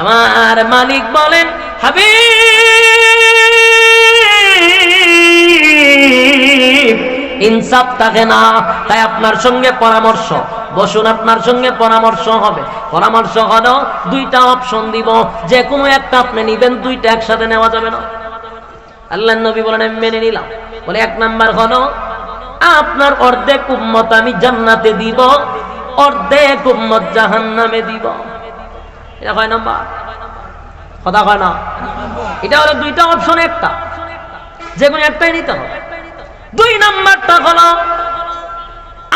আমার মালিক বলেন, হাবিব ইনসাফ থাকে না, তাই আপনার সঙ্গে পরামর্শ বসুন, আপনার সঙ্গে পরামর্শ হবে। পরামর্শ হলো দুইটা অপশন দিব, যে কোনো একটা আপনি নিবেন, দুইটা একসাথে নেওয়া যাবে না। আল্লাহর নবী বলেন আমি মেনে নিলাম। বলে এক নাম্বার হলো আপনার অর্ধেক উম্মত আমি জান্নাতে দিব, অর্ধেক উম্মত জাহান্নামে দিব। এটা কয় নাম্বার? কথা কয় না। এটা হলো দুইটা অপশন, একটা যে কোনো একটাই নিতে হবে। দুই নাম্বারটা হলো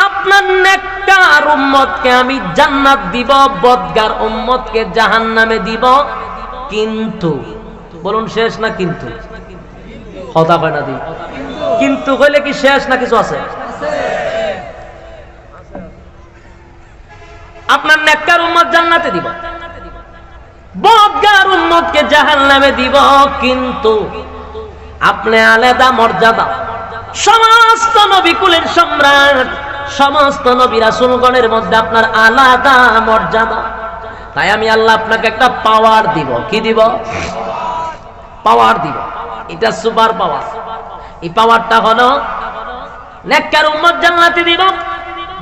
আপনার নেককার উম্মতকে আমি জান্নাত দিব, বদগার উম্মতকে জাহান্নামে দিব। কিন্তু বলুন শেষ না কিন্তু? কথা কয় না দি। কিন্তু কইলে কি শেষ না কিছু আছে? আপনার নেককার উম্মত জান্নাতে দিব, বদগার উম্মতকে জাহান্নামে দিব। কিন্তু আপনি আলাদা মর্যাদা, সমস্ত নবী কুলের সম্রাট, সমস্ত নবী রাসূলগণের মধ্যে আপনার আলাদা মর্যাদা। তাই আমি আল্লাহ আপনাকে একটা পাওয়ার দিব। কি দিব? পাওয়ার দিব। এটা সুপার পাওয়ার। এই পাওয়ারটা হলো নেককার উম্মত জান্নাতে দিব,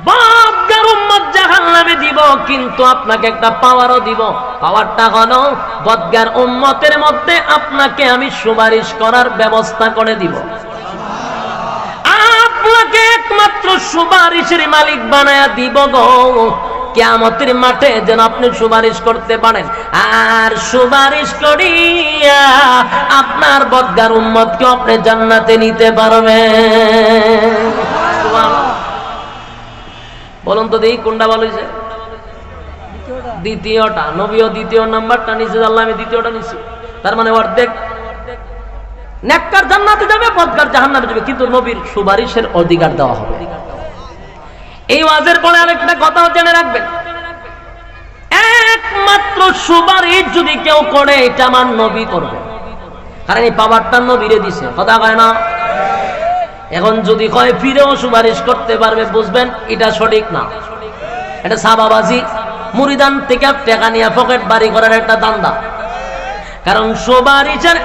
বদগার উম্মত জাহান্নামে দিব। কিন্তু আপনাকে একটা পাওয়ারও দিব। পাওয়ারটা হলো বদগার উম্মতের মধ্যে আপনাকে আমি সুপারিশ করার ব্যবস্থা করে দিব। আপনাকে একমাত্র সুপারিশের মালিক বানায়া দিব গো, কিয়ামতের মাঠে যেন আপনি সুপারিশ করতে পারেন। আর সুপারিশ করিয়া আপনার বদগার উম্মতকে আপনি জান্নাতে নিতে পারবেন। বলুন তো দেখি কোনটা ভালো হয়েছে? দ্বিতীয়টা। নবীও দ্বিতীয় নাম্বারটা নিচে, আল্লাহ আমি দ্বিতীয়টা নিছি। তার মানে অর্ধেক নেককার জান্নাতে যাবে, বদগার জাহান্নামে যাবে, কিন্তু নবীর সুপারিশের অধিকার দেওয়া হবে। এই ওয়াজের পরে আরেকটা কথা জেনে রাখবেন, একমাত্র সুপারিশ যদি কেউ করে এটা আমার নবী করবে, কারণ এই পাওয়ারটা নবীরে দিছে। কথা কয় না? এখন যদি কয় ফিরেও সুপারিশ করতে পারবে, বুঝবেন এটা সঠিক না, এটা সাবাবাজি, মুরিদান থেকে টাকা নিয়ে পকেট বাড়ি করার একটা দান্দা। কারণ সুপারিশের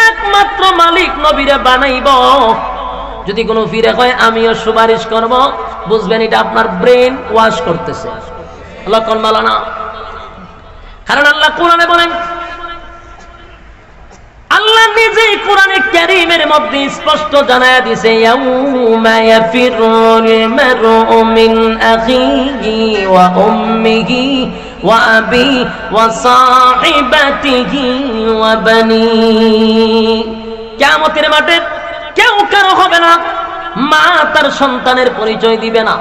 একমাত্র মালিক নবীরে বানাইব। যদি কোনো ফিরে কয় আমিও সুপারিশ করব, বুঝবেন এটা আপনার ব্রেন ওয়াশ করতেছে, লক্ষণ ভালো না। কারণ আল্লাহ কোরআনে বলেন, আল্লাহ নিজেই কোরআনে কারীমের মধ্যে স্পষ্ট জানায়া দিয়েছে, ইয়াউমা ইয়াফিরুল মারউ মিন আখিহি ওয়া উম্মিহি ওয়া আবি ওয়া সাহিবাতিহি ওয়া বানি। কিয়ামতের মাঠে কেউ কারো হবে না, মা তার সন্তানের পরিচয় দিবে না,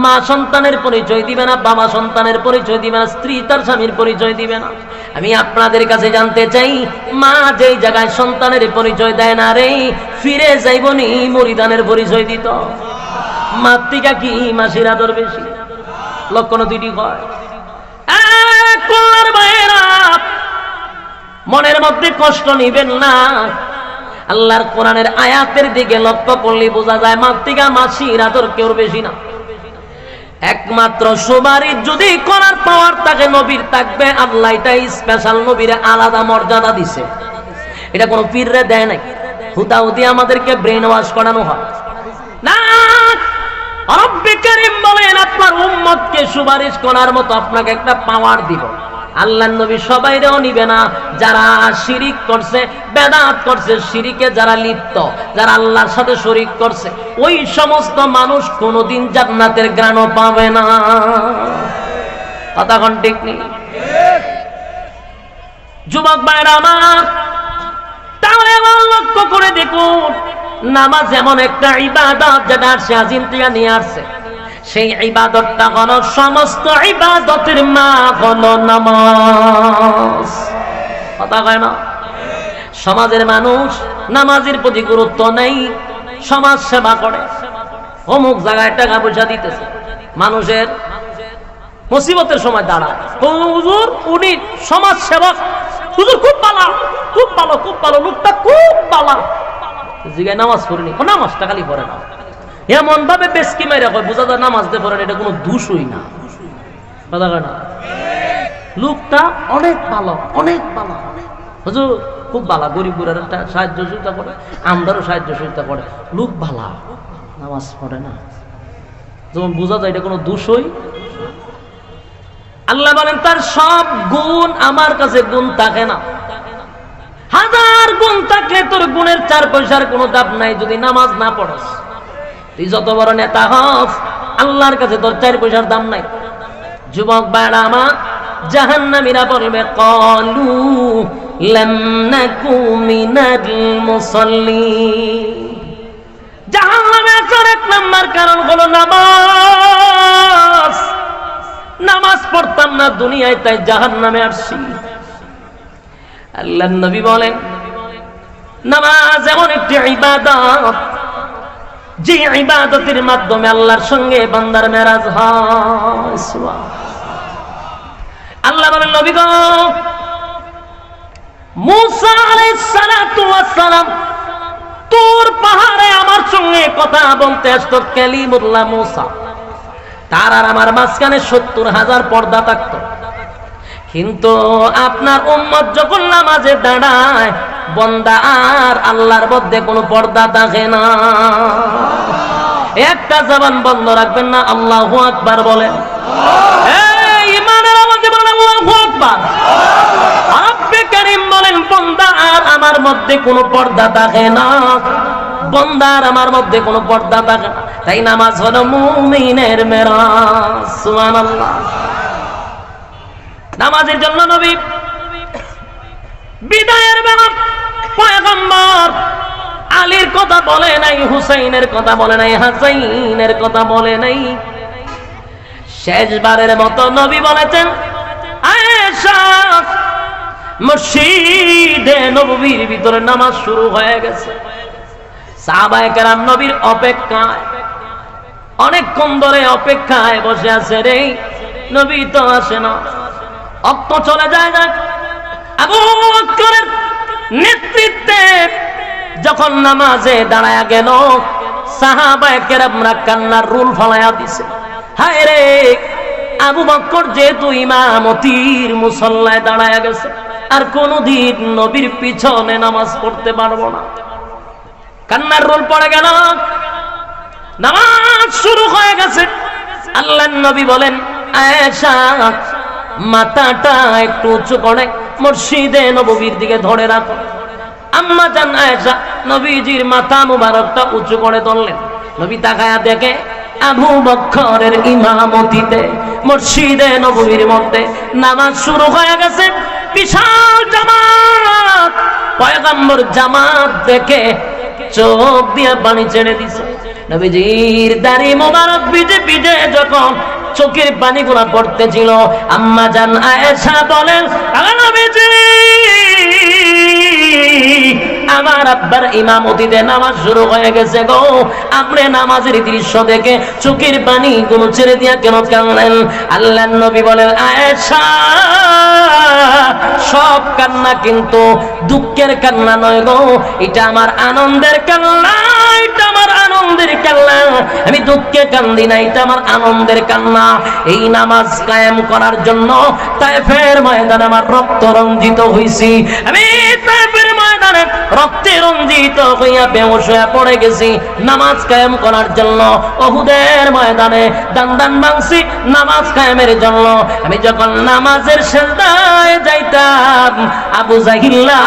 মা সন্তানের পরিচয় দিবে না, বাবা সন্তানের পরিচয় দিবে না, স্ত্রী তার স্বামীর পরিচয় দিবে না। আমি আপনাদের কাছে জানতে চাই, মা যেই জায়গায় সন্তানের পরিচয় দেয় না রে, ফিরে যাইবনি মুরিদানের পরিচয় দিত। মাতৃকা কি মাসির আদর বেশি? লক্ষণ দুইটি হয়। মনের মধ্যে কষ্ট নিবেন না। আল্লাহর কোরআনের আয়াতের দিকে লক্ষ্য করলে বোঝা যায় মাতৃকা মাসির আদর কেউ বেশি না। একমাত্র সুপারিশ যদি করার পাওয়ার থাকে নবীর থাকবে। আল্লাহ এটা স্পেশাল নবীরে আলাদা মর্যাদা দিছে, এটা কোনো পীররে দেয় নাই। হুদাহুদি আমাদেরকে ব্রেন ওয়াশ করানো হয় না। রব্বে কারীম বলেন আপনার উম্মতকে সুপারিশ করার মতো আপনাকে একটা পাওয়ার দিব। আল্লাহর নবী সবাইরেও নিবে না, যারা শিরিক করছে, বেদাত করছে, শিরিকে যারা লিপ্ত, যারা আল্লাহর সাথে শরীক করছে, ওই সমস্ত মানুষ কোনোদিন জান্নাতের ঘ্রাণও পাবে না। কথা কোন ঠিক নেই? যুবক ভাইরা আমার, তাহলে আমার লক্ষ্য করে দেখুন, নামাজ এমন একটা ইবাদত যেটা সে আজিম থেকে নিয়ে আসছে। সেই ইবাদতটা হলো সমস্ত ইবাদতের মা হলো নামাজ। কথা কয় না? সমাজের মানুষ নামাজের প্রতি গুরুত্ব নেই, সমাজ সেবা করে, অমুক জায়গায় টাকা পয়সা দিতেছে, মানুষের মুসিবতের সময় দাঁড়ায়। হুজুর উনি সমাজ সেবক, হুজুর খুব ভালো, খুব ভালো, খুব ভালো, লোকটা খুব ভালো। জিগায় নামাজ পড়েনি, নামাজটা খালি পড়ে না, এমন ভাবে বেশকি মেরে বোঝা যায় নামাজ দিয়ে পড়েন, এটা কোনো দোষই না। কথা কয় না? লোকটা অনেক ভালো, অনেক ভালো। হুজুর খুব ভালো, গরিব গুড়ার সাহায্য সহযোগিতা করে, আমরারও সাহায্য সহযোগিতা করে, লোক ভালা, নামাজ পড়ে না। যেমন বোঝা যায় এটা কোনো দোষই। আল্লাহ বলেন তার সব গুণ আমার কাছে গুণ থাকে না। হাজার গুণ থাকলে তোর গুণের 4 পয়সার কোনো দাম নাই যদি নামাজ না পড়স। তুই যত বড় নেতা হস, আল্লাহর কাছে তোর 4 পয়সার দাম নাই। যুবক ভাইরা আমার, জাহান্নামীরা বলবে ক্বালু লাম নাকু মিনাল মুসাল্লিন। জাহান্নামে আসার 1 নাম্বার কারণ হলো নামাজ। নামাজ পড়তাম না দুনিয়ায়, তাই জাহান্নামে আসছি। আল্লাহর নবী বলেন নামাজ এমন একটি ইবাদত, যে ইবাদতের মাধ্যমে আল্লাহর সঙ্গে বান্দার মেরাজ হয়। আল্লাহ বলেন নবী গো, মুসা আলাইহিস সালাতু ওয়াস সালাম তুর পাহাড়ে আমার সঙ্গে কথা বলতে আসতো, কালিমুল্লাহ মুসা। তার আর আমার মাঝখানে 70,000 পর্দা থাকতো। কিন্তু আপনার উম্মত যখন নামাজে দাঁড়ায়, বান্দা আর আল্লাহর মধ্যে কোনো পর্দা থাকে না। একটা জবান বন্ধ রাখবেন না, আল্লাহু আকবার বলেন। এই ঈমানের আওয়াজে বলেন আল্লাহু আকবার। রব্বে কারীম বলেন বান্দা আর আমার মধ্যে কোনো পর্দা থাকে না, বান্দা আর আমার মধ্যে কোনো পর্দা থাকে না। তাই নামাজ হলো মুমিনের মেরাজ। সুবহানাল্লাহ। নামাজের জন্য নবী বিদায়ের বেলা পয়গম্বর আলীর কথা বলে নাই, হুসাইনের কথা বলে নাই, হাসাইনের কথা বলে নাই। শেষবারের মতো নবী বলেছেন আয়েশা, মসজিদে নববীর ভিতরে নামাজ শুরু হয়ে গেছে। সাহাবায়ে কেরাম নবীর অপেক্ষায় অনেকক্ষণ ধরে অপেক্ষায় বসে আছে, রে নবী তো আসে না। অক্ত চলে যায়। আবু বকরের নেতৃত্বে যখন নামাজে দাঁড়ায়া গেল, সাহাবায়ে কেরামরা কান্নার রুল ফলায়া দিছে। হায় রে, আবু বকর যেহেতু ইমামতির মুসল্লায় দাঁড়ায়া গেছে, আর কোনদিন নবীর পিছনে নামাজ পড়তে পারবো না। কান্নার রোল পড়ে গেল, নামাজ শুরু হয়ে গেছে। আল্লাহর নবী বলেন আয়েশা, মাথাটা একটু উঁচু করে মসজিদে নববীর দিকে ধরে রাখো। আম্মা জান আয়েশা নবীজির মাথা মুবারকটা উঁচু করে ধরলেন। নবী তাকায়া দেখে আবু বকরের ইমামতিতে মসজিদে নববীর মধ্যে নামাজ শুরু হয়ে গেছে। বিশাল জামাত, পয়গম্বর জামাত দেখে চোখ দিয়ে পানি ছেড়ে দিছে। নবীজির দাড়ি মোবারক ভিজে ভিজে যখন চোখের পানিগুলা পড়তেছিল, আম্মা জান আয়েশা বলেন নবীজি, আমার আব্বার ইমামতিতে নামাজ শুরু হয়ে গেছে গো। আপনি নামাজের দৃশ্য দেখে চোখের পানি গুলো ছেড়ে দিয়া কেন কাঁদলেন? আল্লাহর নবী বলেন আয়েশা, সব কান্না কিন্তু দুঃখের কান্না নয় গো, এটা আমার আনন্দের কান্না, এটা আমার আনন্দের কান্না। আমি দুঃখে কান্দি না, এটা আমার আনন্দের কান্না। এই নামাজ কায়েম করার জন্য তায়েফের ময়দানে আমার রক্ত রঞ্জিত হইছি। আমি তায়েফের ময়দানে রক্তে রঞ্জিত হইয়া বেহুশ হয়ে পড়ে গেছি নামাজ কায়েম করার জন্য। উহুদের ময়দানে দান ভাঙছি নামাজ কায়েমের জন্য। আমি যখন নামাজের সিজদায় যাইতাম, আবু জাহিল্লা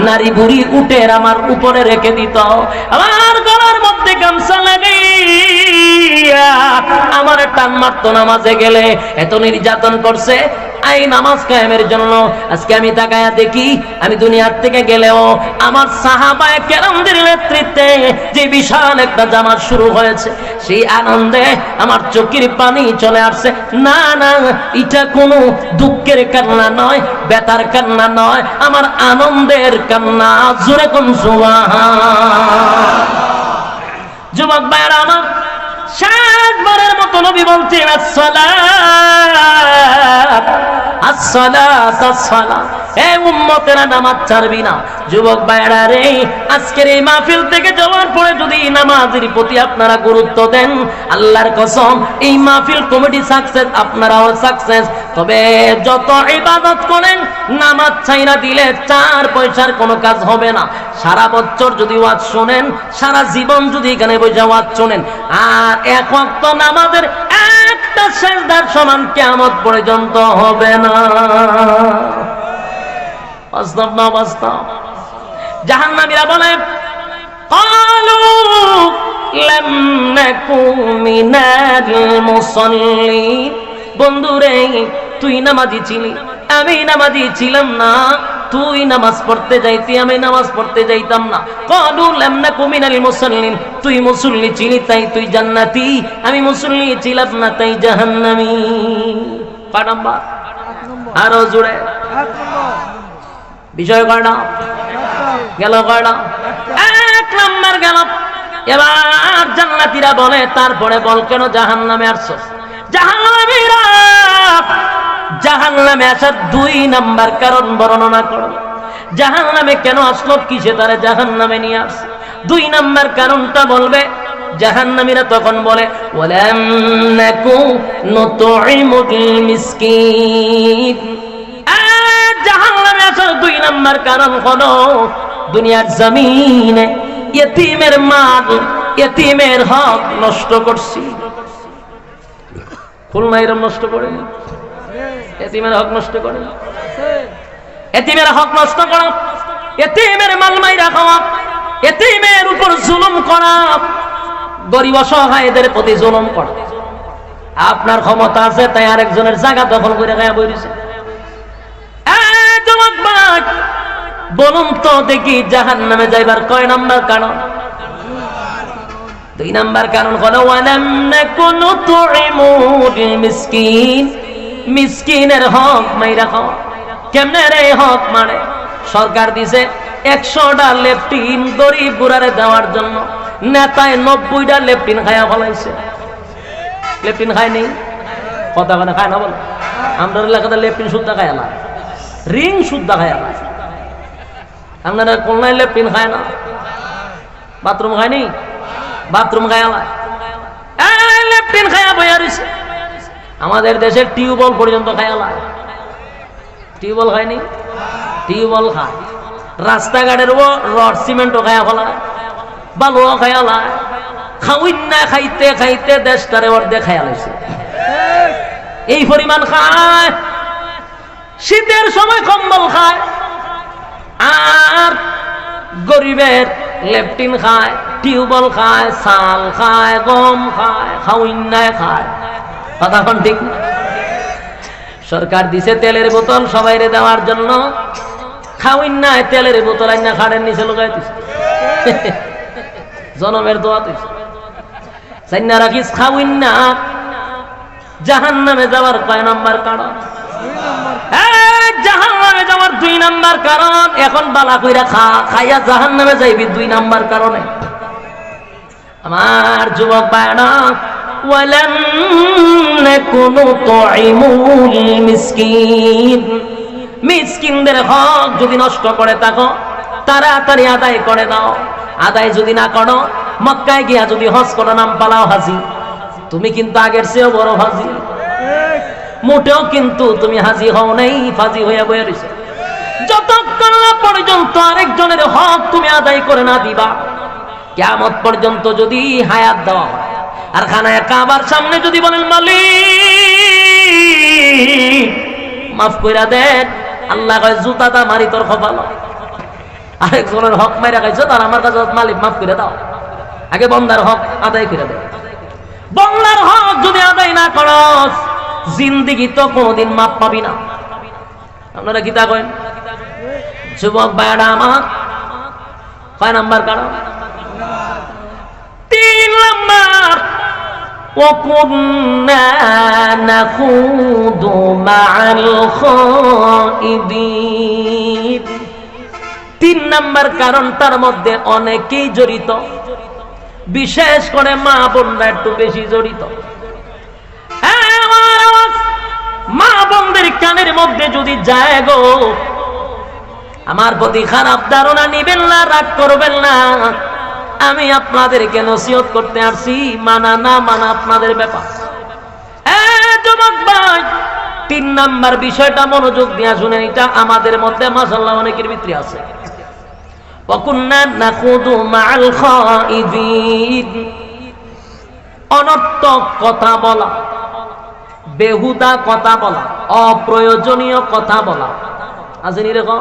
নারী বুড়ি উটের আমার উপরে রেখে দিত। আমার গলার মধ্যে গামছা লাগাইয়া আমার টান মারতো নামাজে গেলে। এত নির্যাতন করছে এই নামাজ কায়েমের জন্য। আজকে আমি তাকায়া দেখি, আমি দুনিয়ার থেকে গেলেও আমার সাহাবায়ে কেরামদের নেতৃত্বে যে বিশাল একটা জামাত শুরু হয়েছে, সেই আনন্দে আমার চোখের পানি চলে আসছে। না না, এটা কোনো দুঃখের কান্না নয়, ব্যথার কান্না নয়, আমার আনন্দের কান্না। জোরে কোন সুবহান। যুবক ভাইরা আমার, শেষবারের মতো নবী বলছেন আসসালাত আসসালাত আসসালাত। হে উম্মতেরা, নামাজ ছাড়বি না। যুবক ভাইরা রে, আজকের এই মাহফিল থেকে যাওয়ার পরে যদি নামাজের প্রতি আপনারা গুরুত্ব দেন, আল্লাহর কসম এই মাহফিল কমিটি সাকসেস, আপনারাও সাকসেস। তবে যত ইবাদত করেন নামাজ ছাইরা দিলে 4 পয়সার কোনো কাজ হবে না। সারা বছর যদি ওয়াজ শুনেন, সারা জীবন যদি এখানে বসে ওয়াজ শুনেন, আর এক ওয়াক্ত নামাজের একটা সেজদার সমান কিয়ামত পর্যন্ত হবে না। বাস্তব না বাস্তব? জাহান্নামীরা বলে ক্বালু লাম নাকু মিনাল মুসাল্লিন, বন্ধুরে তুই নামাজি ছিলি, আমি নামাজি ছিলাম না। তুই নামাজ পড়তে যাইতি, আমি নামাজ পড়তে যাইতাম না। ক্বালু লাম নাকু মিনাল মুসাল্লিন, তুই মুসল্লি ছিলি তাই তুই জান্নাতি, আমি মুসল্লি ছিলাম না তাই জাহান্নামী। কয় নাম্বার? আরো জোরে। বিষয় কয়টা গেল? কয়টা? 1 নাম্বার গেল। এবার জান্নাতীরা বলে তারপরে বল কেন জাহান্নামে আসছো? জাহান্নামীরা জাহান্নামে আসার 2 নাম্বার কারণ বর্ণনা করো। জাহান্নামে কেন আসলো, কিসে তারা জাহান্নামে নিয়ে আসছে? 2 নাম্বার কারণটা বলবে। জাহান্নামীরা তখন বলে ওয়ালাম নাকু নুতঈমুল মিসকিন। জাহান্নামে আসার 2 নাম্বার কারণ হলো দুনিয়ার জমিনে ইতিমের মাল, ইতিমের হক নষ্ট করছি। খুলনা এরকম নষ্ট করেনি? ইতিমের হক নষ্ট করে, ইতিমের হক নষ্ট করা, ইতিমের মাল মাইরা খাওয়া, ইতিমের উপর জুলুম করা, গরিব অসহায়দের প্রতি জুলুম করা। আপনার ক্ষমতা আছে তাই আরেকজনের জায়গা দখল করে গায়ে বইছে। বলুন তো দেখি জাহান্নামে যাইবার কয় নাম্বার কারণ? 2 নাম্বার কারণ হলো ওয়ালাম নাকু নুতঈমুল মিসকিন, মিসকিনের হক মাইরা খাওয়া। কেমনে রে হক মানে? সরকার দিছে 100টা লেপটিন গরিব বুড়ারে দেওয়ার জন্য, নেতায় 90টা লেপটিন খায়া ফলাইছে। লেপটিন খায় নেই? কথা মানে খায় না বলে? আমরা এলাকাতে লেপটিন শুদ্ধা খায় না, রিং শুদ্ধা খায় না। আপনারা কোনায় লেপটিন খায় না? বাথরুম খায়নি? বাথরুম খায় না, লেপটিন খায়া বইয়া রইছে। আমাদের দেশের টিউবওয়েল পর্যন্ত খায়া লায়। টিউবওয়েল খায়নি? টিউবওয়েল খায়। রাস্তাঘাটের রড সিমেন্টও খায়া ফেলায়, বালুও খায়া লায়। খাউইন না খাইতে খাইতে দেশটারে অর্ধেক খায়া লাইছে। এই পরিমাণ খায়। শীতের সময় কম্বল খায়, আর গরিবের লেপটিন খায়, টিউবওয়েল খায়, চাল খায়, গম খায়, খাউইন্নায় খায়। কথা কোন ঠিক না? সরকার দিছে তেলের বোতল সবাইরে দেওয়ার জন্য, খাউইন্নায় তেলের বোতল আইনা খাড়ের নিচে লগাই দিছে। জনমের দোয়া দিছে। সাইনা রাখিস খাউইন্না জাহান্নামে যাওয়ার কয় নাম্বার কারণ? জাহান্নামে যাওয়ার 2 নাম্বার কারণ। এখন বালা কইরা খাইয়া জাহান্নামে যাইবি 2 নাম্বার কারণে। আমার যুবক ভাইরা, ওয়ালাম নাকু নুতঈমুল মিসকিন, মিসকিনদের হক যদি নষ্ট করে থাকো তাড়াতাড়ি আদায় করে দাও। আদায় যদি না করো, মক্কায় গিয়া যদি হজ করো, নাম পালাও হাজি, তুমি কিন্তু আগের চেয়েও বড় হাজি। মোটেও কিন্তু তুমি হাজি হও নাই, ফাজি হইয়া বইয়া রইছো। যতক্ষণ না পর্যন্ত আরেকজনের হক তুমি আদায় করে না দিবা, কিয়ামত পর্যন্ত যদি হায়াত দেওয়া হয়, আর খানায় কাবার সামনে যদি বলেন মালিক মাফ কইরা দেন, আল্লাহ কয় জুতাটা মারি তোর কপাল। আরেকজনের হক মাইরা খাইছো, তার আমার কাছে মালিক মাফ করে দাও। আগে বন্দার হক আদায় করে দেয়। বন্দার হক যদি আদায় না করস, জিন্দিগি তো কোনদিন মাপ পাবি না। আপনারা কি তা করেন? যুবক ভাইরা আমার, কয় নাম্বার কারণ? 3 নাম্বার। وَكُنَّا نَخُوضُ مَعَ الْخَائِضِينَ। 3 নাম্বার কারণ, তার মধ্যে অনেকেই জড়িত, বিশেষ করে মা বোনরা একটু বেশি জড়িত। মা বোনদের কানের মধ্যে যদি যায় গো, আমার প্রতি খারাপ ধারণা নিবেন না, রাগ করবেন না। আমি আপনাদেরকে নসিহত করতে আসছি, মানা না মানা আপনাদের ব্যাপার। যুবক ভাই, তিন নাম্বার বিষয়টা মনোযোগ দিয়ে শুনেন, এটা আমাদের মধ্যে মাশাআল্লাহ অনেকের ভিতরে আছে। ওয়াকুন্না নাখুদু মাআল খাইদিন, অনর্থক কথা বলা, বেহুদা কথা বলা, অপ্রয়োজনীয় কথা বলা, আছে নি এরকম?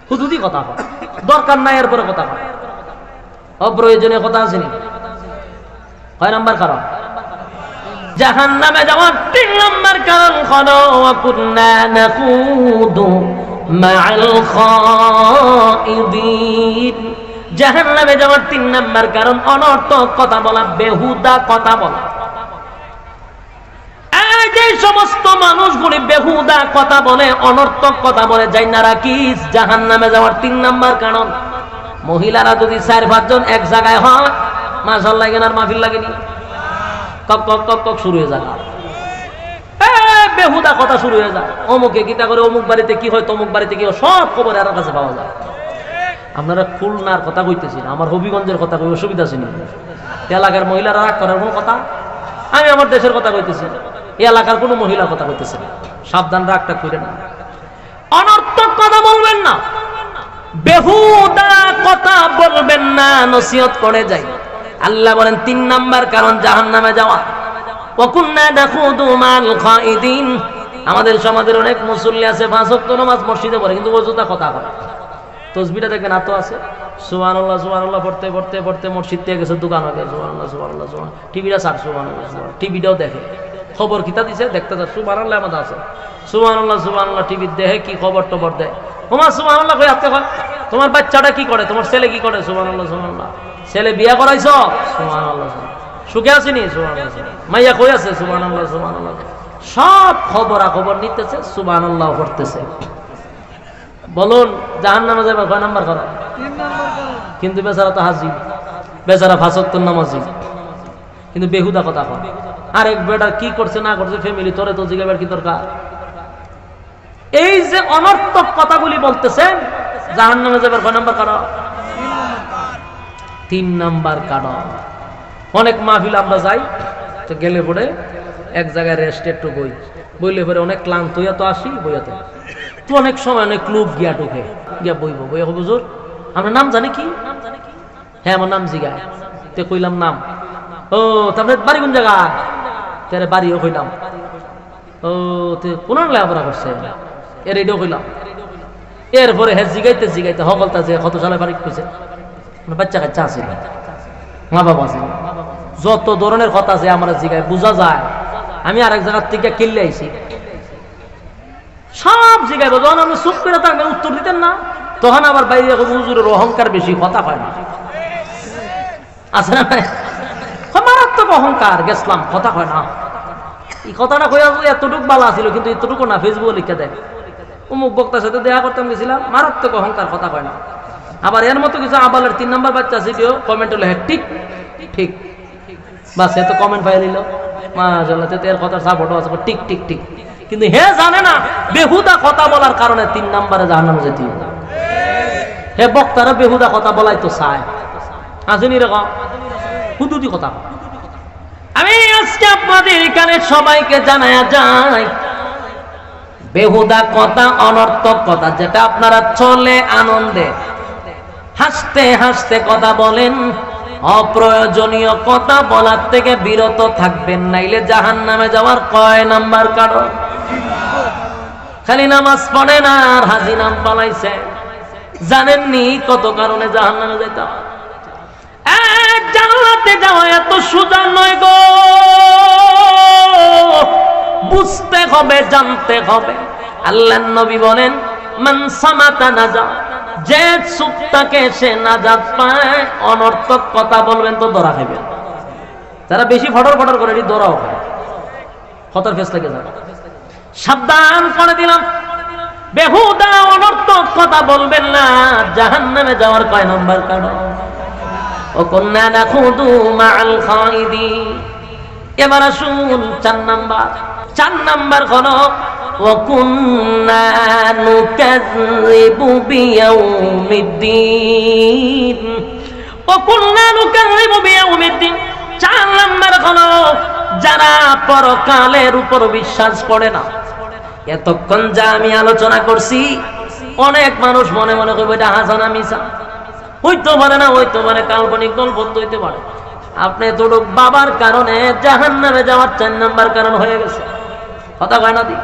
হুদুদি কথা বলা, দরকার নাই এরপরে কথা বলা, অপ্রয়োজনীয় কথা আছে নি? কয় নাম্বার কারণ? জাহান্নামে যাওয়ার 3 নাম্বার কারণ হলো ওয়াকুন্না নাখুদু মাআল খাইদিন। জাহান্নামে যাওয়ার 3 নাম্বার কারণ অনর্থক কথা বলা, বেহুদা কথা বলা। এই যে সমস্ত মানুষগুলি বেহুদা কথা বলে, অনর্থক কথা বলে, জাইনা রাখিস জাহান্নামে যাওয়ার 3 নাম্বার কারণ। মহিলারা যদি 4-5 জন এক জায়গায় হয়, মাশাআল্লাহ এখানে আর মাহফিল লাগেনি, কক কক কক কক শুরু হয়ে যায়, বেহুদা কথা শুরু হয়ে যায়। অমুকে গীতা করে, অমুক বাড়িতে কি হয়, তমুক বাড়িতে কি হয়, সব খবর এর কাছে পাওয়া যায়। আপনারা খুলনার কথা কইতেছি না, আমার হবিগঞ্জের কথা কই, অসুবিধা আছে না? এলাকার মহিলারা রাগ করার কোন কথা? আমি আমার দেশের কথা কইতেছি, এই এলাকার কোন মহিলার কথা কইতেছি না। সাবধান, রাগটা কইরেন না, অনর্থক কথা বলবেন না, বেহুদা কথা বলবেন না, নসিহত করে যাই। আল্লাহ বলেন 3 নাম্বার কারণ জাহান্নামে যাওয়া। ওয়াকুন্না নাখুদু মাল খাইদিন, আমাদের সমাজের অনেক মুসল্লি আছে 5 ওয়াক্ত নামাজ মসজিদে পড়ে, কিন্তু ওযুটা কথা বলে। তাসবিহটা দেখবেন এত আছে, সুবহানাল্লাহ সুবহানাল্লাহ পড়তে পড়তে পড়তে মসজিদ থেকে গেছে দোকান হয়ে গেছে, সুবহানাল্লাহ সুবহানাল্লাহ সুবহান, টিভিটা ছাড়, সুবহানাল্লাহ সুবহান, টিভিটাও দেখে, খবর কিতা দিছে দেখতে যা, সুবহানাল্লাহ আমাদের আছে, সুবহানাল্লাহ সুবহানাল্লাহ, টিভি দেখে কি খবর টবর দেয়। তোমার সুবহানাল্লাহ কই আজকে কয়, তোমার বাচ্চাটা কি করে, তোমার ছেলে কি করে, সুবহানাল্লাহ সুবহানাল্লাহ, ছেলে বিয়া করাইছো, সুবহানাল্লাহ, সুখে আসেনি, সুবহানাল্লাহ, মাইয়া কই আছে, সুবহানাল্লাহ সুবহানাল্লাহ, সব খবরাখবর নিতেছে, সুবহানাল্লাহ পড়তেছে। বলুন জাহান্নামে যাবে কয় নাম্বার কারণ? 3 নাম্বার কারণ। কিন্তু বেচারা তো হাজি, বেচারা 5 ওয়াক্ত নামাজি, কিন্তু বেহুদা কথা কয়। আরেক বেটা কি করছে না করছে ফ্যামিলি, তোরে তো জিজ্ঞাবার কি দরকার? এই যে অনর্থক কথাগুলি বলতেছেন, জাহান্নামে যাবার কয় নাম্বার কারণ? 3 নাম্বার কারণ। অনেক মাহফিল আমরা যাই তো, গেলে পরে এক জায়গায় রেস্ট একটু বইলে পরে অনেক ক্লান্ত হইয়া তো আসি, বইয়াতে তো অনেক সময় অনেক লোক গিয়া ঢুকে, গিয়া বইব, বইয়া হুজুর আমরা নাম জানি কি? হ্যাঁ আমার নাম জিগায়, তে কইলাম নাম, ও তারপরে বাড়ি কোন জায়গা? তারে বাড়িও কইলাম, ও তে কোন লেখাপড়া করছে, এর এটাও কইলাম। এরপরে হ্যাঁ জিগাইতে জিগাইতে হকলতা যে কত সালে বাড়ি কইছে, বাচ্চা কাচ্চা আছে, মা বাবা আছে, যত ধরনের কথা আছে আমরা জিগায়, বোঝা যায় আমি আরেক জায়গার থেকে কিনলে আইছি, সব জিগাইব। যখন আপনি চুপ করে থাকবেন, উত্তর দিতেন না, তখন আবার বাইরে হুজুরের অহংকার বেশি, কথা হয় না, আছে না? মারাত্মক অহংকার, গেছলাম কথা হয় না, এই কথাটা কইয়া এতটুকু ভালো ছিল, কিন্তু এতটুকু না, ফেসবুকে লিখে দেয়, অমুক বক্তার সাথে দেখা করতাম গেছিলাম, মারাত্মক অহংকার, কথা হয় না। আবার এর মতো কিছু আবালের 3 নাম্বার বাচ্চা আছে, কেউ কমেন্ট হলে হ্যাঁ ঠিক ঠিক, বাস এত কমেন্ট পাই নিল, মাশাআল্লাহ, এর কথার সাপোর্টও আছে, ঠিক ঠিক ঠিক, কিন্তু হে জানে না বেহুদা কথা বলার কারণে 3 নাম্বারে জাহান্নামে যেতে হবে। হে বক্তারা বেহুদা কথা বলাই তো চায়, আসেনি এরকম হুদুদি কথা। আমি আজকে আপনাদের এখানে সবাইকে জানায়া যাই, বেহুদা কথা, অনর্থক কথা, যেটা আপনারা চলে আনন্দে হাসতে হাসতে কথা বলেন, অপ্রয়োজনীয় কথা বলার থেকে বিরত থাকবেন, নাইলে জাহান্নামে যাওয়ার কয় নাম্বার কারণ? খালি নামাজ পড়ে না আর হাজি নাম পালাইছে, জানেননি কত কারণে জাহান্নামে যাইতে হয়। জান্নাতে যাওয়া এত সোজা নয় গো, বুঝতে হবে, জানতে হবে। আল্লাহর নবী বলেন মান সামাতা নাজা, যে চুপ থাকে সে নাজাত পায়। অনর্থক কথা বলবেন তো ধরা খাইবেন, যারা বেশি ফটর ফটর করে ধরাও খায়, খতর ফেস লেগে যাবে। সাবধান করে দিলাম, বেহুদা অনর্থক কথা বলবেন না, জাহান্নামে যাওয়ার কয় নাম্বার কারণ? ওয়াকুন্না নাখুদু মাআল খাইদিন। এবার আসুন 4 নাম্বার হলো ওয়াকুন্না নুকাযযিবু বিয়াউমিদ্দিন। ওয়াকুন্না নুকাযযিবু বিয়াউমিদ্দিন। 4 নাম্বার হলো যারা পরকালের উপর বিশ্বাস করে না। এতক্ষণ যা আমি আলোচনা করছি, অনেক মানুষ মনে মনে করবে এটা হাসানা মিশা, হইতে পারে না, হইতে পারে কাল্পনিক গল্প হইতে পারে। আপনি তোর বাবার কারণে জাহান্নামে যাওয়ার 4 নাম্বার কারণ হয়ে গেছে। কথা কয় না দি?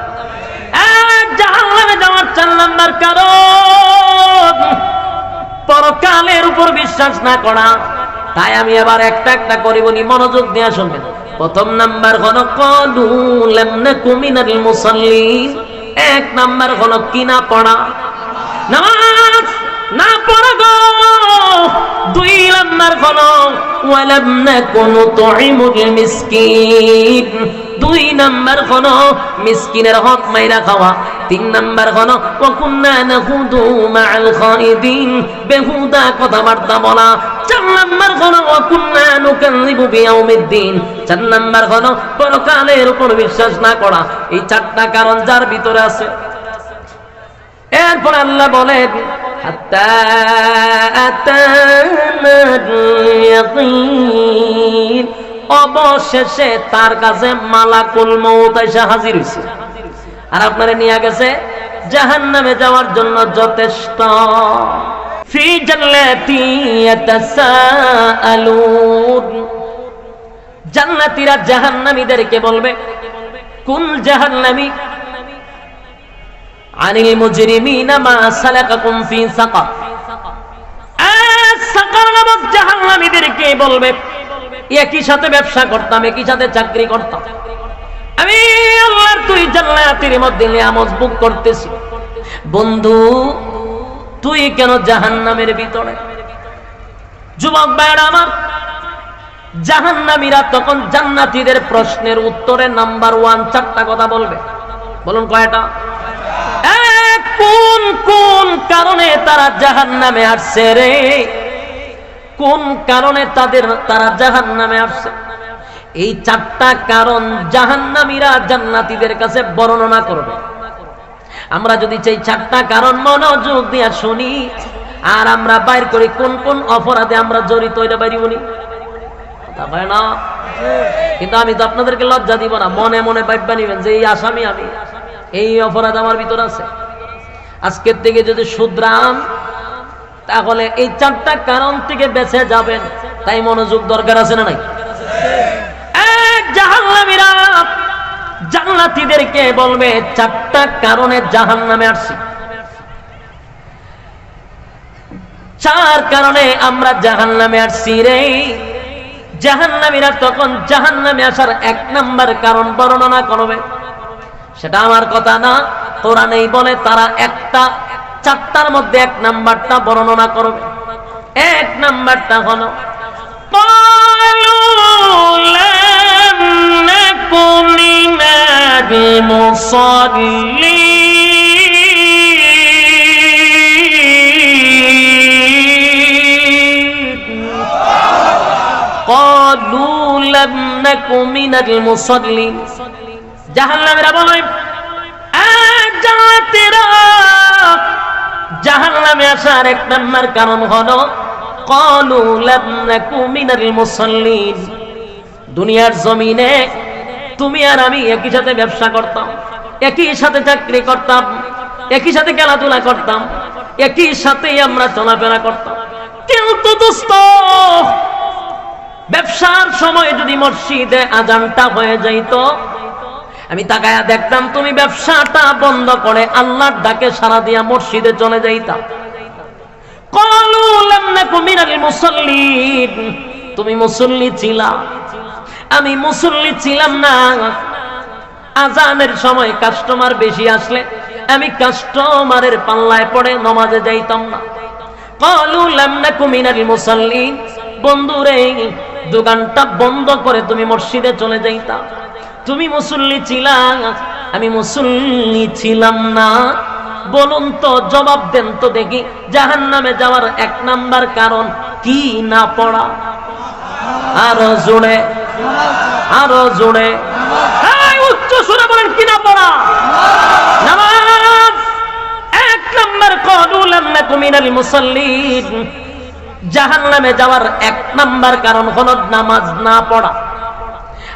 জাহান্নামে যাওয়ার 4 নাম্বার কারণ পরকালের উপর বিশ্বাস না করা। তাই আমি এবার একটা একটা করে বলি, মনোযোগ দিয়ে শুনবেন। প্রথম নাম্বার হলো ক্বালু লাম নাকু মিনাল মুসাল্লিন। 1 নাম্বার হলো কি না পড়া, নামাজ না পড়া গো। 2 নাম্বার হলো ওয়ালাম নাকু নুতঈমুল মিসকিন। 2 নাম্বার হলো মিসকিনের হক মাইরা খাওয়া। 3 নাম্বার হলো ওয়া কুননা নাখুদু মাআল খাইদিন, বেহুদা কথাবার্তা বলা। 4 নাম্বার হলো ওয়া কুননা নুকাযযিবু বিয়াউমিদ্দিন। 4 নাম্বার হলো পরকালের উপর বিশ্বাস না করা। এই 4টা কারণ যার ভিতরে আছে, এরপর আল্লাহ বলেন হাত্তা আতানাল ইয়াকিন, অবশেষে তার কাছে মালাকুল মউত এসে হাজির হইছে আর আপনারে নিয়ে গেছে জাহান্নামে যাওয়ার জন্য যথেষ্ট। ফি জান্নাতি ইয়াতাসাআলুন, জান্নাতীরা জাহান্নামীদেরকে বলবে কুল জাহান্নামী আনিল মুজরিমিনা মা সালাকাকুম ফি সাকার। সাকার নামক জাহান্নামীদেরকে বলবে একই সাথে ব্যবসা করতাম, একই সাথে চাকরি করতাম, আমি আল্লাহর তুই জান্নাতের মধ্যে নিয়ামত ভোগ করতেছি, বন্ধু তুই কেন জাহান্নামের ভিতরে? যুবক ভাইরা আমার, জাহান্নামীরা তখন জান্নাতীদের প্রশ্নের উত্তরে নাম্বার 1 4টা কথা বলবে। বলুন কয়টা? কোন কোন কারণে তারা জাহান্নামে আসছে রে? কোন কারণে তারা জাহান্নামে আসছে? এই 4টা কারণ জাহান্নামীরা জান্নাতীদের কাছে বর্ণনা করবে। আমরা যদি সেই 4টা কারণ মনোযোগ দিয়ে শুনি আর আমরা বাইর করি কোন কোন অপরাধে আমরা জড়িত, এটা বাইরে বলি না। কিন্তু আমি তো আপনাদেরকে লজ্জা দিব না, মনে মনে বাইবা নিবেন যে এই আসামি আমি, এই অপরাধ আমার ভিতর আছে। আজকের থেকে যদি শুধরান তাহলে এই 4টা কারণ থেকে বেঁচে যাবেন। তাই মনোযোগ দরকার আছে না নাই? জাহান্নামীরা জান্নাতীদেরকে বলবে 4টা কারণে জাহান্নামে আসছি, 4 কারণে আমরা জাহান্নামে আসছি রে। জাহান্নামীরা তখন জাহান্নামে আসার 1 নাম্বার কারণ বর্ণনা করবে। সেটা আমার কথা না, কোরআনেই বলে তারা 4টার মধ্যে 1 নাম্বারটা বর্ণনা করবে। 1 নাম্বারটা হলো ক্বালু লাম নাকু মিনাল মুসাল্লিন। ক্বালু লাম নাকু মিনাল মুসাল্লিন। জাহান্নামীরা বলে জান্নাতীরা জাহান্নামে আসার 1 নাম্বার কারণ হলো ক্বালু লাম নাকু মিনাল মুসাল্লিন। দুনিয়ার জমিনে তুমি আর আমি একই সাথে ব্যবসা করতাম, একই সাথে চাকরি করতাম, একই সাথে খেলাধুলা করতাম, একই সাথে আমরা চলাফেরা করতাম। কিন্তু দোস্ত, ব্যবসার সময় যদি মসজিদে আজানটা হয়ে যাইতো, আমি তাকায়া দেখতাম তুমি ব্যবসাটা বন্ধ করে আল্লাহর ডাকে সাড়া দিয়া মসজিদে চলে যাইতাম। ক্বালু লাম নাকু মিনাল মুসাল্লিন, তুমি মুসল্লি ছিলা, আমি মুসল্লি ছিলাম না। আজানের সময় কাস্টমার বেশি আসলে আমি কাস্টমারের পাল্লায় পড়ে নামাজে যাইতাম না। ক্বালু লাম নাকু মিনাল মুসাল্লিন, বন্ধুরে দোকানটা বন্ধ করে তুমি মসজিদে চলে যাইতা। তুমি মুসল্লি ছিলা, আমি মুসল্লি ছিলাম না। বলুন তো, জবাব দেন তো দেখি, জাহান্নামে যাওয়ার 1 নাম্বার কারণ কি না পড়া? আরো জোরে, আরো জোরে, উচ্চ সুরে বলেন কি না পড়া? নামাজ। 1 নাম্বার ক্বালু লাম নাকু মিনাল মুসাল্লিন। জাহান্নামে যাওয়ার 1 নাম্বার কারণ হলো নামাজ না পড়া।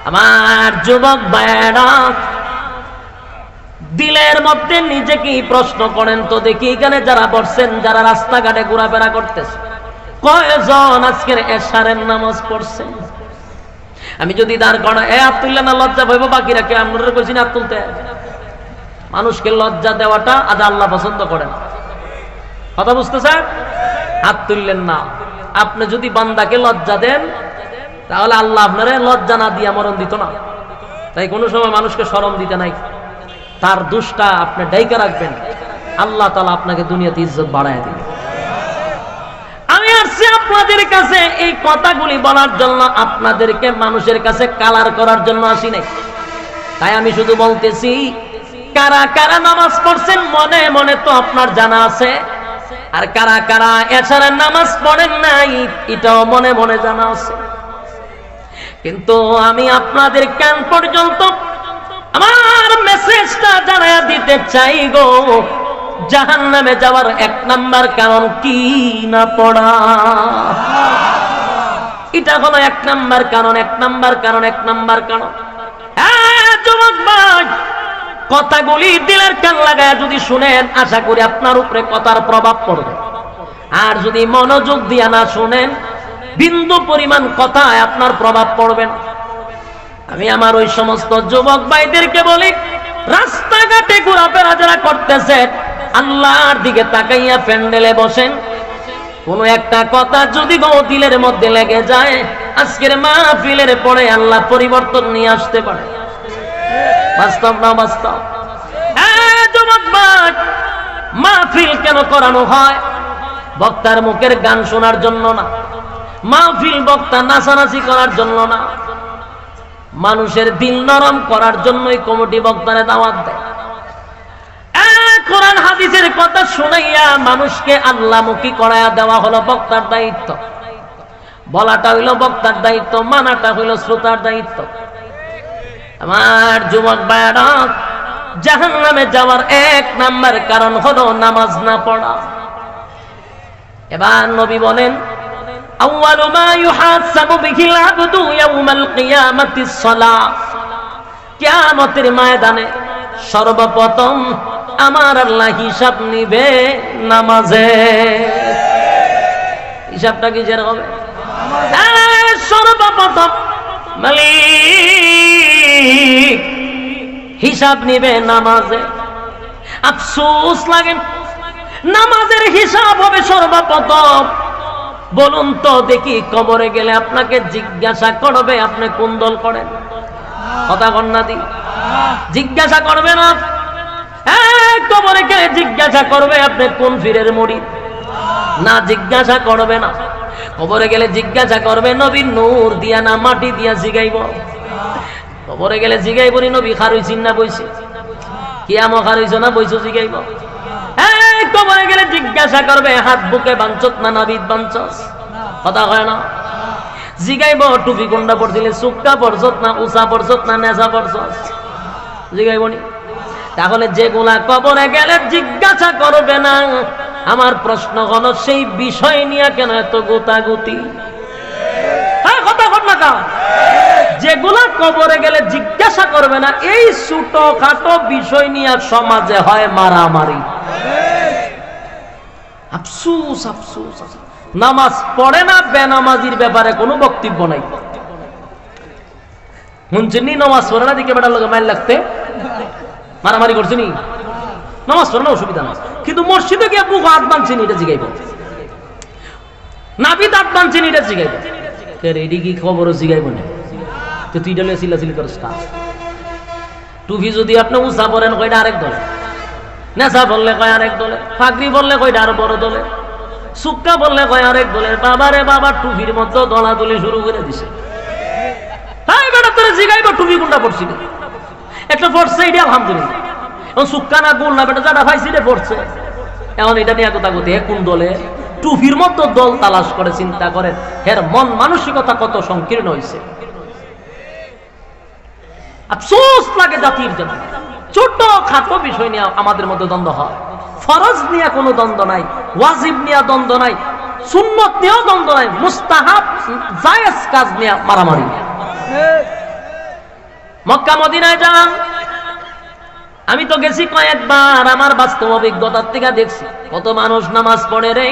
আমার যুবক ভাইরা, দিলের মধ্যে নিজেকেই প্রশ্ন করেন তো দেখি, এখানে যারা বসছেন, যারা রাস্তাঘাটে ঘোরাফেরা করতেছে, কয়জন আজকের এশারের নামাজ পড়ছেন? আমি যদি দাঁড় করা হাত তুললে না লজ্জা পাইব, বাকিরা কে আমরা কইছি না হাত তুলতে? মানুষকে লজ্জা দেওয়াটা আজ আল্লাহ পছন্দ করেন। কথা বুঝতেছেন? হাত তুললেন না। আপনি যদি বান্দাকে লজ্জা দেন, তাহলে আল্লাহ আপনারে লজ্জা না দিয়া মরণ দিত না। তাই কোনো সময় মানুষকে শরম দিতে নাই, তার দোষটা আপনি ডাইকা রাখবেন, আল্লাহ তাআলা আপনাকে দুনিয়াতে ইজ্জত বাড়ায় দিবেন। আমি আসছি আপনাদের কাছে এই কথাগুলি বলার জন্য, আপনাদেরকে মানুষের কাছে কালার করার জন্য আসি নাই। তাই আমি শুধু বলতেছি, কারা কারা নামাজ পড়ছেন মনে মনে তো আপনার জানা আছে, আর কারা কারা এছাড়া নামাজ পড়েন নাই এটাও মনে মনে জানা আছে। কিন্তু আমি আপনাদের কান পর্যন্ত আমার মেসেজটা জানায়া দিতে চাই গো, জাহান্নামে যাওয়ার 1 নাম্বার কারণ কি না পড়া। এটা হলো 1 নাম্বার কারণ, 1 নাম্বার কারণ, 1 নাম্বার কারণ। যুবক ভাই, কথাগুলি দিলের কান লাগায় যদি শুনেন, আশা করি আপনার উপরে কথার প্রভাব পড়বে। আর যদি মনোযোগ দিয়ে না শুনেন, বিন্দু পরিমাণ কথায় আপনার প্রভাব পড়বে না। আমি আমার ওই সমস্ত যুবক ভাইদেরকে বলি, রাস্তাঘাটে ঘোরাফেরা যারা করতেছে, আল্লাহর দিকে তাকাইয়া প্যান্ডেলে বসেন। কোন একটা কথা যদি দিলের মধ্যে লেগে যায়, আজকের মাহফিলের পরে আল্লাহ পরিবর্তন নিয়ে আসতে পারে। বাস্তব না বাস্তব? যুবক ভাই, মাহফিল কেন করানো হয়? বক্তার মুখের গান শোনার জন্য না, মাহফিল বক্তা নাচানাচি করার জন্য না, মানুষের দিল নরম করার জন্যই কমিটি বক্তারে দাওয়াত দেয়। কোরআন হাদিসের কথা শুনাইয়া মানুষকে আল্লাহমুখী করায়া দেওয়া হলো বক্তার দায়িত্ব। বলাটা হইল বক্তার দায়িত্ব, মানাটা হইল শ্রোতার দায়িত্ব। আমার যুবক ভাইরা, জাহান্নামে যাওয়ার 1 নাম্বার কারণ হলো নামাজ না পড়া। এবার নবী বলেন, আউয়ালু মা ইউহাসাবু বিহিল আবদু ইয়াউমাল কিয়ামাতিস সালাহ। কিয়ামতের ময়দানে সর্বপ্রথম আমার আল্লাহ হিসাব নিবে নামাজে। হিসাবটা কি যেন হবে? সর্বপ্রথম মালিক হিসাব নিবে নামাজে। আফসোস লাগে, নামাজের হিসাব হবে সর্বপ্রথম। বলুন তো দেখি, কবরে গেলে আপনাকে জিজ্ঞাসা করবে আপনি কোন দল করেন? কথা কন্যা দি জিজ্ঞাসা করবে না? কবরে গেলে জিজ্ঞাসা করবে আপনি কোন ফিরের মুরিদ? না, জিজ্ঞাসা করবে না। কবরে গেলে জিজ্ঞাসা করবে নবীর নূর দিয়া না মাটি দিয়া জিগাইব। কবরে গেলে জিগাইব নি নবী খারইছিন না বইছে, কিয়ামত খারইছ না বইছো জিগাইব। কবরে গেলে জিজ্ঞাসা করবে হাত বুকে বাঞ্চত না নাবিদ বাঞ্চস? কথা হয় না? জিগাইব টুপি কোনটা পড়ছিলে, সুক্কা পড়ছত না উষা পড়ছত না নেশা পড়ছস? জিগাইব নি? তাহলে যেগুলা কবরে গেলে জিজ্ঞাসা করবে না, আমার প্রশ্ন হলো সেই বিষয় নিয়ে কেন এত গোতাগুতি? কথা কর না কা? যেগুলা কবরে গেলে জিজ্ঞাসা করবে না, এই ছোট খাটো বিষয় নিয়ে সমাজে হয় মারামারি। আফসোস আফসোস, নামাজ পড়ে না বেনামাজির ব্যাপারে কোনো বক্তব্য নাই। শুনছেন নামাজ পড়ে না দিকে বেটার লোকে মাইল লাগতে মারামারি করছেনি? নামাজ পড়ে না অসুবিধা না, কিন্তু মসজিদে গিয়ে বুক হাত বাঁধছেন এটা জিগাইব, নাবিদ হাত বাঁধছেন এটা জিগাইব। এটি কি খবর জিগাইব না? তো তুই ডালে চিল্লাচিল্লি করিস কা? টুপি যদি আপনি উষা পড়েন কয়টা আরেক দলে, নেশা বললে কয় আরেক দলে, ফাকরি বললে কয়টা আরো বড় দলে, সুক্কা বললে কয় আরেক দলের। বাবারে বাবা, টুপির মধ্যে দলাদলি শুরু করে দিছে। তাই বেটা তোরা জিগাইব টুপি কোনটা পড়ছিল? একটা পড়ছে এটা আলহামদুলিল্লাহ, এখন সুক্কা না গোল না বেটা যাটা পাইছি রে পড়ছে। এখন এটা নিয়ে কথা কথি কোন দলে? টুপির মধ্যে দল তালাশ করে। চিন্তা করেন এর মন মানসিকতা কত সংকীর্ণ হয়েছে। আফসোস লাগে জাতির জন্য। ছোট খাটো বিষয় নিয়ে আমাদের মধ্যে দ্বন্দ্ব হয়। ফরজ নিয়ে কোনো দ্বন্দ্ব নাই, ওয়াজিব নিয়ে দ্বন্দ্ব নাই, সুন্নত নিয়েও দ্বন্দ্ব নাই, মুস্তাহাব জায়েজ কাজ নিয়ে মারামারি। মক্কা মদিনায় যান, আমি তো গেছি কয়েকবার, আমার বাস্তব অভিজ্ঞতার থেকে দেখছি কত মানুষ নামাজ পড়ে রে,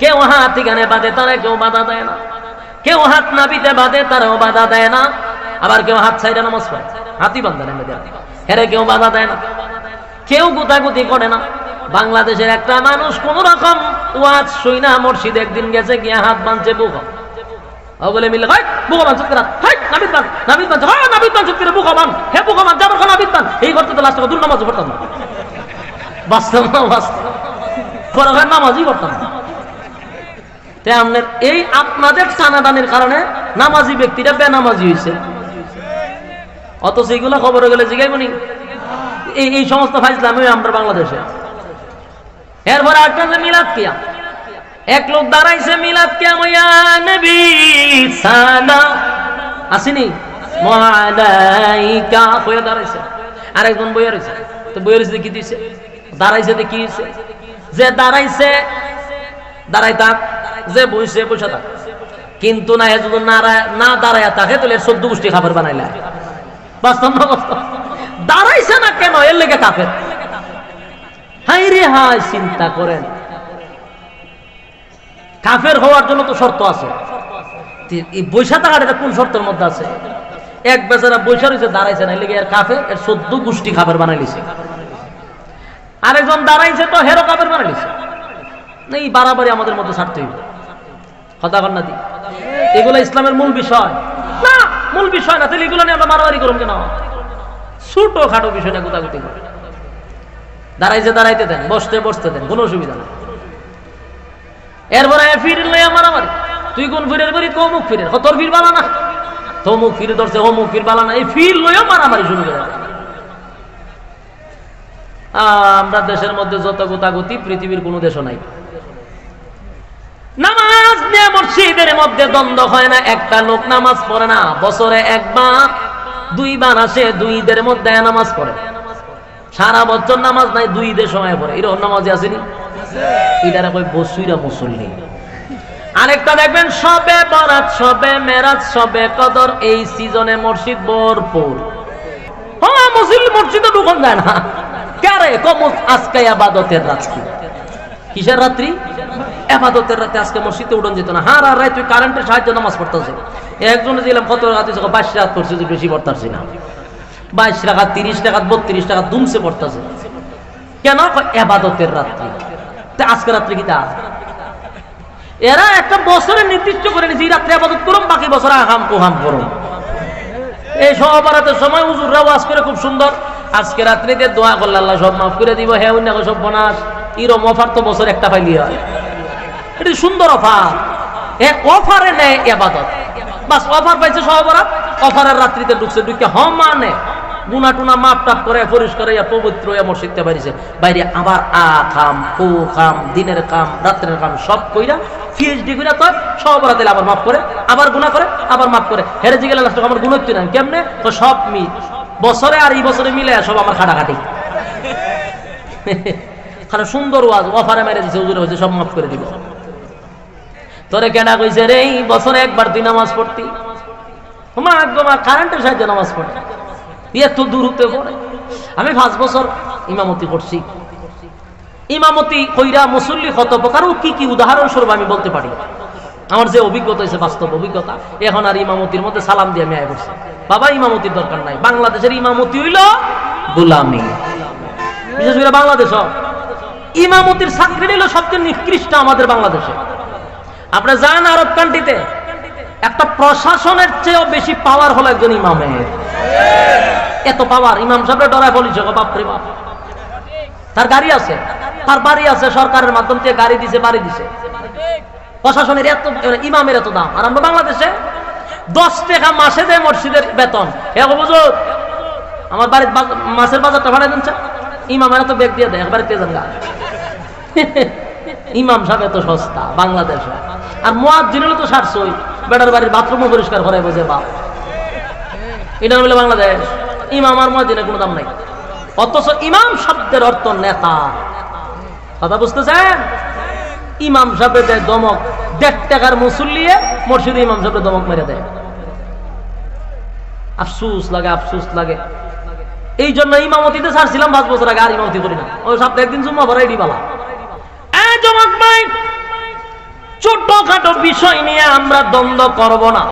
কেউ হাত এখানে বাঁধে তারা কেউ বাধা দেয় না, কেউ হাত নাবিতে বাঁধে তারাও বাধা দেয় না, আবার কেউ হাত সাইডে নামাজ পড়ে, হাতি বান্ধা নেমে দেয়, হেরে কেউ বাধা দেয় না, কেউ গুতাগুতি করে না। বাংলাদেশের একটা মানুষ কোন রকম ওয়াজ শুইনা মসজিদ একদিন গেছে, গিয়া হাত বাঁধছে বুক বলে মিলে বুকা বান চুক্তি নাবিদ বান নাবিদ বান নাবিদ বান চুক্তি বুকা বান হে বুকা বান যাবার নাবিদ বান এই করতে তো লাস্ট দুর নামাজ পড়তাম না, বাস্তব না বাস্তব পরে নামাজই করতাম না। এই আপনাদের টানাটানির কারণে নামাজি ব্যক্তিরা বেনামাজি হয়েছে, অথচ এইগুলা খবরে গেলে জিগাইব নি এই সমস্ত ফাইজলাম আমরা বাংলাদেশে। এরপরে একটা মিলাদ কিয়া, এক লোক দাঁড়াইছে মিলাদ কিয়া ময়া নবী সালাম আসেনি মালাইকা হয়ে দাঁড়াইছে, আরেকজন বইয়া রয়েছে, তো বইয়া রয়েছে কি দিছে, দাঁড়াইছে কি হয়েছে, যে দাঁড়াইছে দাঁড়াই থাক, যে বইছে বসে থাক, কিন্তু না যদি না দাঁড়ায় থাকে তাহলে 14 গোষ্ঠী খাবার বানাইলা। বাস্তব না বাস্তব? দাঁড়াইছে না কেন, এর লেগে কাফের। হাই রে হাই, চিন্তা করেন, কাফের হওয়ার জন্য তো শর্ত আছে, এই বৈশা থাকাটা কোন শর্তের মধ্যে আছে? এক বেচারা বৈশা রয়েছে দাঁড়াইছে না, এর লেগে এর কাফের, এর 14 গোষ্ঠী খাবার বানাই লিছে। আরেকজন দাঁড়াইছে তো হেরো কাফের বানাই লিছে। এই বাড়াবাড়ি আমাদের মধ্যে ছাড়তে হইবে, কথা বল না দি, এগুলো ইসলামের মূল বিষয় না, মূল বিষয় না, তাহলে এগুলো নিয়ে আমরা মারামারি করুন কেন? ছোট খাটো বিষয় না গুতাগুতি করে, দাঁড়াইছে দাঁড়াইতে দেন, বসতে বসতে দেন, কোনো অসুবিধা নেই। এরপরে ফিরে মারামারি, তুই কোন ফিরের করি, তমুক ফিরের, তোর ফির বালা না, তমুক ফিরে ধরছে অমুক ফির বালা না, এই ফির লইয়া মারামারি শুরু করে। আমরা দেশের মধ্যে যত গুতাগুতি পৃথিবীর কোন দেশও নাই। নামাজ নিয়ে মসজিদের মধ্যে দ্বন্দ্ব হয় না, একটা লোক নামাজ পড়ে না, বছরে একবার 2 বার আসে, 2 ঈদের মধ্যে নামাজ পড়ে, সারা বছর নামাজ নাই, 2 ঈদের সময় পড়ে, এরকম নামাজি আসেনি? এটারা কই বসুইরা মুসল্লি। আরেকটা দেখবেন সবে বরাত, সবে মেরাজ, সবে কদর, এই সিজনে মসজিদ ভরপুর। হ্যাঁ, মুসল্লি মসজিদে ঢুকন যায় না, কারে কম আজকে ইবাদতের রাত্রি। কিসের রাত্রি? ইবাদতের রাতে আজকে মসজিদে উঠন যেত না। হার আর রাত তুই কারেন্টের সাহায্যে নামাজ পড়তেছে। একজনে দিলাম কত রাত, 22 রাত পড়ছে, বেশি পড়তাছি না, 22 টাকা 30 টাকা 32 টাকা দুমছে পড়তেছে। কেন? ইবাদতের রাত্রি। আজকে রাত্রি কি তা? এরা একটা বছরে নির্দিষ্ট করে নিয়েছে, এই রাত্রে ইবাদত করুন, বাকি বছর আহাম কোহাম করুন। এই সহবরাতের সময় হুজুররা ওয়াজ করে খুব সুন্দর, আজকে রাত্রিতে দোয়া করলে আল্লাহ সব মাফ করে দিব, হ্যাঁ অন্য সব বনাস, এরম অফার তো বছর একটা পাইলি হয়। এটা সুন্দর অফার, অফারে নেয় ইবাদত, বাস অফার পাইছে সহবরাত, অফারের রাত্রিতে ঢুকছে, ঢুকে মানে গুনা টুনা মাপ টাপ করে পরিষ্কার পবিত্র মসজিদে বাড়িছে, বাইরে আবার খাম কু খাম, দিনের কাম রাত্রের কাম সব কইরা পিএইচডি কইরা তো সহবরাতে আবার মাফ করে, আবার গুনাহ করে, আবার মাফ করে, হেরে যে গেলে লাস্ট আমার গুণ হচ্ছে না কেমনে, তো সব বছরে আর এই বছরে মিলে সব আমার খাটাখাটি। খালি সুন্দর ওয়াজ অফারে মেরে দিছে, হুজুরে হয়েছে সব মাফ করে দিব। তোরে কেনা কইছে রে এই বছরে একবার তুই নামাজ পড়তি, কারেন্টের সাহায্যে নামাজ পড়ে, এত দূর হতে পড়ে। আমি 5 বছর ইমামতি করছি, ইমামতি কইরা মুসল্লি কত প্রকার ও কি কি উদাহরণস্বরূপ আমি বলতে পারি। আমার যে অভিজ্ঞতা হয়েছে, বাস্তব অভিজ্ঞতা, এখন আর ইমামতির মধ্যে সালাম দিয়ে আমি আয় করছি, বাবা ইমামতির দরকার নাই। বাংলাদেশের ইমামতি হইল গোলামি, বিশেষ করে বাংলাদেশ ইমামতির চাকরি নিল সবচেয়ে নিকৃষ্ট আমাদের বাংলাদেশে। আপনি যান আরব কান্ট্রিতে, একটা প্রশাসনের চেয়েও বেশি পাওয়ার হলো একজন ইমামের। এত পাওয়ার, ইমাম সাহেব ডরায় বলিস বাপরে বাপ। তার গাড়ি আছে, তার বাড়ি আছে, সরকারের মাধ্যম থেকে গাড়ি দিছে, বাড়ি দিছে। প্রশাসনের এত, ইমামের এত দাম। আর আমরা বাংলাদেশে 10 টাকা মাসে দেয় মসজিদের বেতন। বুঝুন আমার বাড়ির মাসের বাজারটা ভাড়া দিচ্ছে, ইমামের তো ব্যাগ দিয়ে দেয় বাড়িতে যান গা। ইমাম সাহেব এত সস্তা বাংলাদেশে। আর মুয়াজ্জিন হলো তো 700, বেটার বাড়ির বাথরুমও পরিষ্কার করাই বোঝে বাপ। এটা বলে বাংলাদেশ। ইমাম আর মুয়াজ্জিনের কোনো দাম নাই, অথচ ইমাম শব্দের অর্থ নেতা। কথা বুঝতেছেন? ইমাম সাহেব দেয় দমক, 1.5 টাকার মুসল্লি মসজিদে ইমাম সাহেব দমক মেরে দেয়। আফসুস লাগে, আফসুস লাগে। এই জন্য ইমামতিতে ছাড়ছিলাম 5 বছর আগে, আর ইমামতি করি না। ওই সপ্তাহে একদিন জুম্মা ভরাই দিবালা। ছোটখাটো বিষয় নিয়ে আমরা দ্বন্দ্ব করব না।